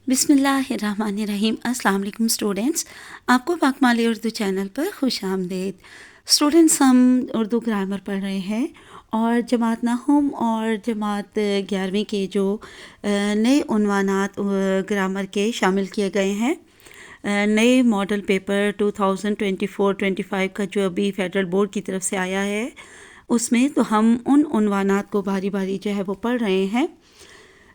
बिस्मिल्लाहिर्रहमानिर्रहीम। अस्सलाम वालेकुम स्टूडेंट्स, आपको पाकमाली उर्दू चैनल पर खुश आमदीद। स्टूडेंट्स, हम उर्दू ग्रामर पढ़ रहे हैं और जमात नहम और जमात 11वीं के जो नए उन्वानात ग्रामर के शामिल किए गए हैं, नए मॉडल पेपर 2024-25 का जो अभी फेडरल बोर्ड की तरफ से आया है उसमें तो हम उन उन्वानात को बारी बारी जो है वो पढ़ रहे हैं।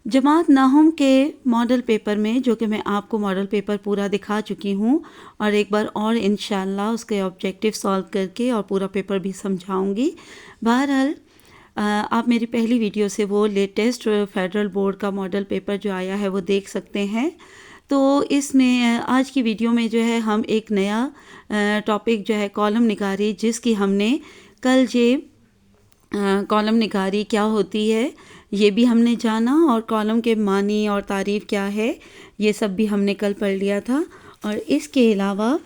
जमात नाहम के मॉडल पेपर में, जो कि मैं आपको मॉडल पेपर पूरा दिखा चुकी हूँ और एक बार और इंशाल्लाह उसके ऑब्जेक्टिव सॉल्व करके और पूरा पेपर भी समझाऊंगी। बहरहाल आप मेरी पहली वीडियो से वो लेटेस्ट फेडरल बोर्ड का मॉडल पेपर जो आया है वो देख सकते हैं। तो इसमें आज की वीडियो में जो है हम एक नया टॉपिक जो है कॉलम निगारी, जिसकी हमने कल कॉलम निगारी क्या होती है ये भी हमने जाना और कॉलम के मानी और तारीफ़ क्या है ये सब भी हमने कल पढ़ लिया था। और इसके अलावा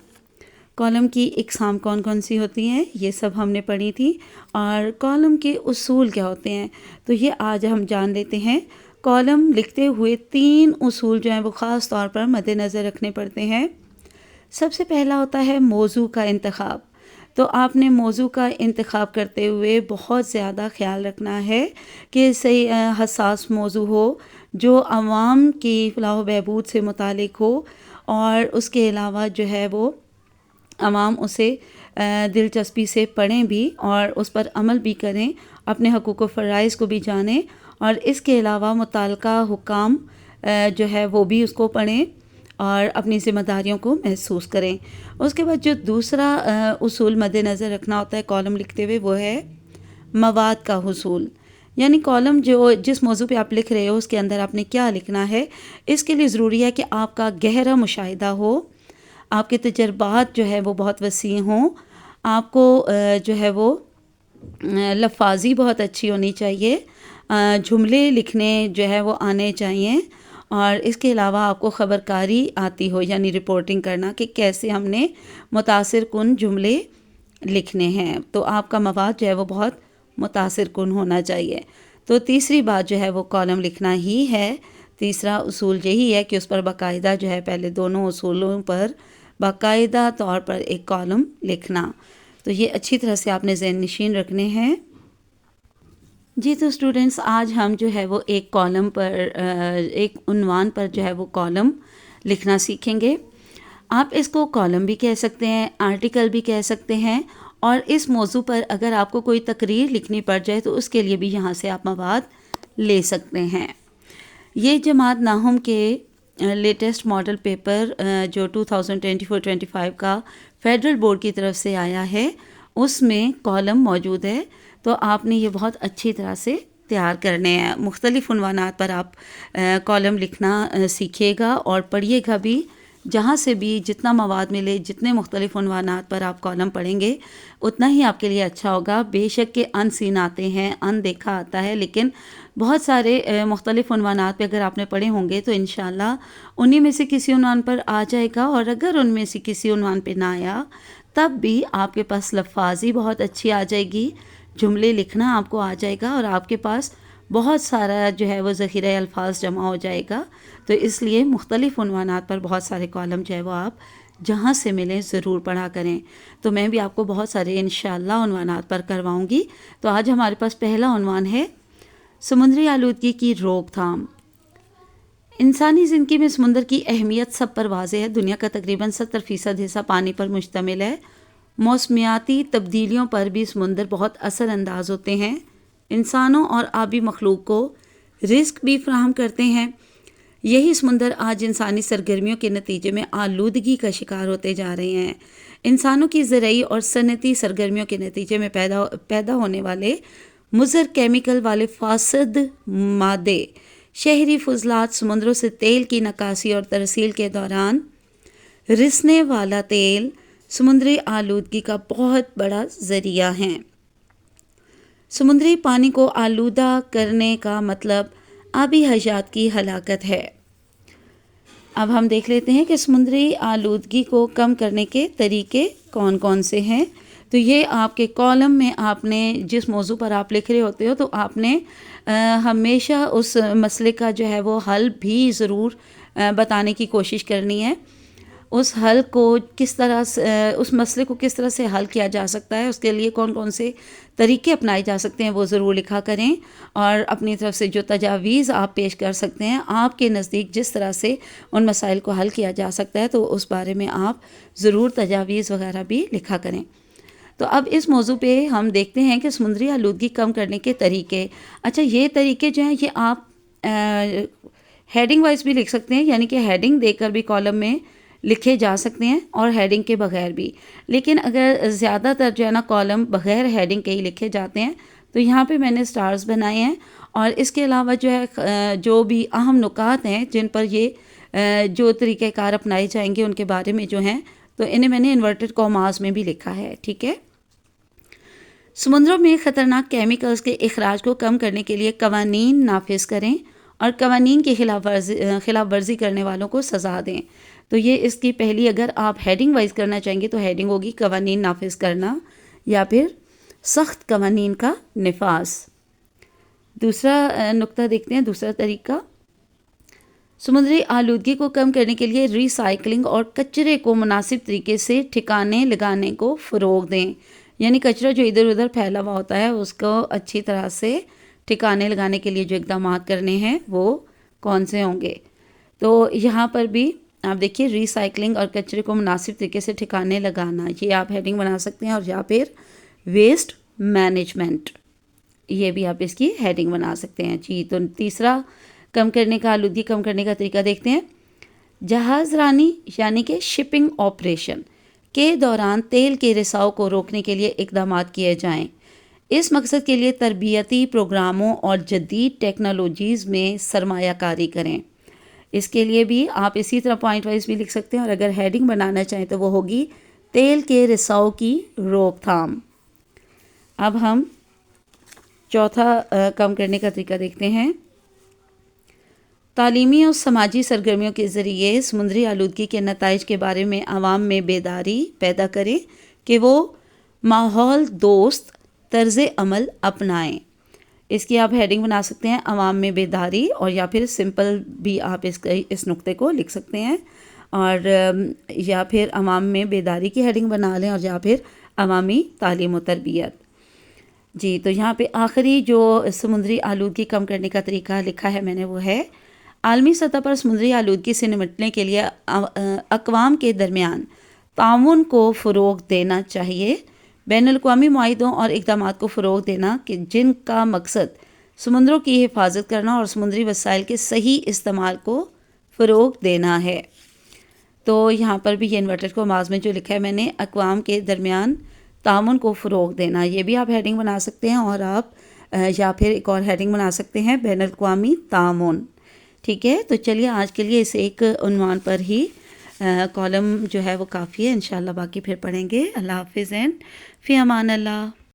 कॉलम की इकसाम कौन कौन सी होती हैं ये सब हमने पढ़ी थी और कॉलम के उसूल क्या होते हैं तो ये आज हम जान लेते हैं। कॉलम लिखते हुए 3 उसूल जो हैं वो ख़ास तौर पर मद्देनज़र रखने पड़ते हैं। सबसे पहला होता है मौजू का इंतखाब। तो आपने मौजू का इंतखाब करते हुए बहुत ज़्यादा ख़्याल रखना है कि सही हसास मौजू हो, जो आवाम की फलाह व बहबूद से मुतालिक हो और उसके अलावा जो है वो आवाम उसे दिलचस्पी से पढ़ें भी और उस पर अमल भी करें, अपने हकूक़ व फ़राइज़ को भी जानें और इसके अलावा मुताल्लिका हुकाम जो है वो भी उसको पढ़ें और अपनी ज़िम्मेदारियों को महसूस करें। उसके बाद जो दूसरा उसूल मद्देनज़र रखना होता है कॉलम लिखते हुए वो है मवाद का हुसूल। यानी कॉलम जो जिस मौजू पे आप लिख रहे हो उसके अंदर आपने क्या लिखना है, इसके लिए ज़रूरी है कि आपका गहरा मुशाहिदा हो, आपके तजर्बात जो है वो बहुत वसी हों, आपको जो है वो लफाजी बहुत अच्छी होनी चाहिए, जुमले लिखने जो है वो आने चाहिए और इसके अलावा आपको ख़बरकारी आती हो, यानी रिपोर्टिंग करना कि कैसे हमने मुतासिर कुन जुमले लिखने हैं। तो आपका मवाद जो है वो बहुत मुतासिर कुन होना चाहिए। तो तीसरी बात जो है वो कॉलम लिखना ही है। तीसरा उसूल यही है कि उस पर बाकायदा जो है पहले दोनों उसूलों पर बाकायदा तौर पर एक कॉलम लिखना। तो ये अच्छी तरह से आपने ज़हन नशीन रखने हैं। जी, तो स्टूडेंट्स आज हम जो है वो एक कॉलम पर एक उन्वान पर जो है वो कॉलम लिखना सीखेंगे। आप इसको कॉलम भी कह सकते हैं, आर्टिकल भी कह सकते हैं और इस मौजू पर अगर आपको कोई तकरीर लिखनी पड़ जाए तो उसके लिए भी यहाँ से आप मवाद ले सकते हैं। ये जमात नाहम के लेटेस्ट मॉडल पेपर जो 2024-25 का फेडरल बोर्ड की तरफ से आया है उसमें कॉलम मौजूद है। तो आपने ये बहुत अच्छी तरह से तैयार करने हैं। मुख्तलिफ़ उन्वानात पर आप कॉलम लिखना सीखिएगा और पढ़िएगा भी। जहाँ से भी जितना मवाद मिले, जितने मुख्तलिफ़ उन्वानात पर आप कॉलम पढ़ेंगे उतना ही आपके लिए अच्छा होगा। बेशक के अनसीन आते हैं, अनदेखा आता है, लेकिन बहुत सारे मुख्तलिफ़ उन्वानात पे अगर आपने पढ़े होंगे तो इंशाल्लाह उन्हीं में से किसी उन्वान पर आ जाएगा और अगर उनमें से किसी उन्वान पे ना आया तब भी आपके पास लफाजी बहुत अच्छी आ जाएगी, जुमले लिखना आपको आ जाएगा और आपके पास बहुत सारा जो है वो ज़ख़ीरा अल्फाज जमा हो जाएगा। तो इसलिए मुख्तलिफ़ उन्वानात पर बहुत सारे कॉलम जो है वो आप जहाँ से मिलें ज़रूर पढ़ा करें। तो मैं भी आपको बहुत सारे इंशाअल्लाह उन्वानात पर करवाऊँगी। तो आज हमारे पास पहला उन्वान है समुद्री आलूदगी की रोकथाम। इंसानी ज़िंदगी में समुंदर की अहमियत सब पर वाज़ेह है। दुनिया का तकरीबन 70% हिस्सा पानी पर मुश्तमिल है। मौसमियाती तब्दीलियों पर भी समुंदर बहुत असरअंदाज होते हैं। इंसानों और आबी मखलूक को रिस्क भी फराहम करते हैं। यही समुंदर आज इंसानी सरगर्मियों के नतीजे में आलूदगी का शिकार होते जा रहे हैं। इंसानों की ज़राई और सनती सरगर्मियों के नतीजे में पैदा होने वाले मुज़र केमिकल वाले फासद मादे, शहरी फजलात, समुद्रों से तेल की नकासी और तरसील के दौरान रिसने वाला तेल समुद्री आलूदगी का बहुत बड़ा ज़रिया है। समुद्री पानी को आलूदा करने का मतलब आबी हयात की हलाकत है। अब हम देख लेते हैं कि समुद्री आलूदगी को कम करने के तरीके कौन कौन से हैं। तो ये आपके कॉलम में आपने जिस मौजू पर आप लिख रहे होते हो तो आपने हमेशा उस मसले का जो है वो हल भी ज़रूर بتانے کی کوشش کرنی ہے، اس حل کو کس طرح سے، اس مسئلے کو کس طرح سے حل کیا جا سکتا ہے، اس کے لیے کون کون سے طریقے اپنائے جا سکتے ہیں، وہ ضرور لکھا کریں. اور اپنی طرف سے جو تجاویز آپ پیش کر سکتے ہیں، آپ کے نزدیک جس طرح سے ان مسائل کو حل کیا جا سکتا ہے، تو اس بارے میں آپ ضرور تجاویز وغیرہ بھی لکھا کریں. تو اب اس موضوع پہ ہم دیکھتے ہیں کہ سمندری آلودگی کم کرنے کے طریقے. اچھا، یہ طریقے جو ہیں یہ آپ ہیڈنگ وائز بھی لکھ سکتے ہیں، یعنی کہ ہیڈنگ دے کر بھی کالم میں لکھے جا سکتے ہیں اور ہیڈنگ کے بغیر بھی. لیکن اگر زیادہ تر جو ہے نا کالم بغیر ہیڈنگ کے ہی لکھے جاتے ہیں، تو یہاں پہ میں نے سٹارز بنائے ہیں. اور اس کے علاوہ جو ہے جو بھی اہم نکات ہیں جن پر یہ جو طریقہ کار اپنائے جائیں گے ان کے بارے میں جو ہیں، تو انہیں میں نے انورٹڈ کاماز میں بھی لکھا ہے. ٹھیک ہے. سمندروں میں خطرناک کیمیکلز کے اخراج کو کم کرنے کے لیے قوانین نافذ کریں اور قوانین کی خلاف ورزی کرنے والوں کو سزا دیں. تو یہ اس کی پہلی، اگر آپ ہیڈنگ وائز کرنا چاہیں گے تو ہیڈنگ ہوگی قوانین نافذ کرنا یا پھر سخت قوانین کا نفاذ. دوسرا نقطہ دیکھتے ہیں، دوسرا طریقہ. سمندری آلودگی کو کم کرنے کے لیے ری سائیکلنگ اور کچرے کو مناسب طریقے سے ٹھکانے لگانے کو فروغ دیں. یعنی کچرا جو ادھر ادھر پھیلا ہوا ہوتا ہے اس کو اچھی طرح سے ٹھکانے لگانے کے لیے جو اقدامات کرنے ہیں وہ کون سے ہوں گے. تو یہاں پر بھی آپ دیکھیے ری سائیکلنگ اور کچرے کو مناسب طریقے سے ٹھکانے لگانا، یہ آپ ہیڈنگ بنا سکتے ہیں. اور یا پھر ویسٹ مینجمنٹ، یہ بھی آپ اس کی ہیڈنگ بنا سکتے ہیں. جی، تو تیسرا کم کرنے کا، آلودگی کم کرنے کا طریقہ دیکھتے ہیں. جہاز رانی یعنی کہ شپنگ آپریشن کے دوران تیل کے رساؤ کو روکنے کے لیے اقدامات کیے جائیں. اس مقصد کے لیے تربیتی پروگراموں اور جدید ٹیکنالوجیز میں سرمایہ کاری کریں. اس کے لیے بھی آپ اسی طرح پوائنٹ وائز بھی لکھ سکتے ہیں. اور اگر ہیڈنگ بنانا چاہیں تو وہ ہوگی تیل کے رساؤ کی روک تھام. اب ہم چوتھا کم کرنے کا طریقہ دیکھتے ہیں. تعلیمی اور سماجی سرگرمیوں کے ذریعے سمندری آلودگی کے نتائج کے بارے میں عوام میں بیداری پیدا کریں کہ وہ ماحول دوست طرز عمل اپنائیں. اس کی آپ ہیڈنگ بنا سکتے ہیں عوام میں بیداری، اور یا پھر سمپل بھی آپ اس نقطے کو لکھ سکتے ہیں. اور یا پھر عوام میں بیداری کی ہیڈنگ بنا لیں، اور یا پھر عوامی تعلیم و تربیت. جی، تو یہاں پہ آخری جو سمندری آلودگی کم کرنے کا طریقہ لکھا ہے میں نے وہ ہے عالمی سطح پر سمندری آلودگی سے نمٹنے کے لیے اقوام کے درمیان تعاون کو فروغ دینا چاہیے. بین الاقوامی معاہدوں اور اقدامات کو فروغ دینا کہ جن کا مقصد سمندروں کی حفاظت کرنا اور سمندری وسائل کے صحیح استعمال کو فروغ دینا ہے. تو یہاں پر بھی یہ انورٹڈ کاماز میں جو لکھا ہے میں نے اقوام کے درمیان تعاون کو فروغ دینا، یہ بھی آپ ہیڈنگ بنا سکتے ہیں. اور آپ یا پھر ایک اور ہیڈنگ بنا سکتے ہیں بین الاقوامی تعاون. ٹھیک ہے. تو چلیے آج کے لیے اس ایک عنوان پر ہی کالم جو ہے وہ کافی ہے. انشاءاللہ باقی پھر پڑھیں گے. اللہ حافظ اینڈ فی امان اللہ.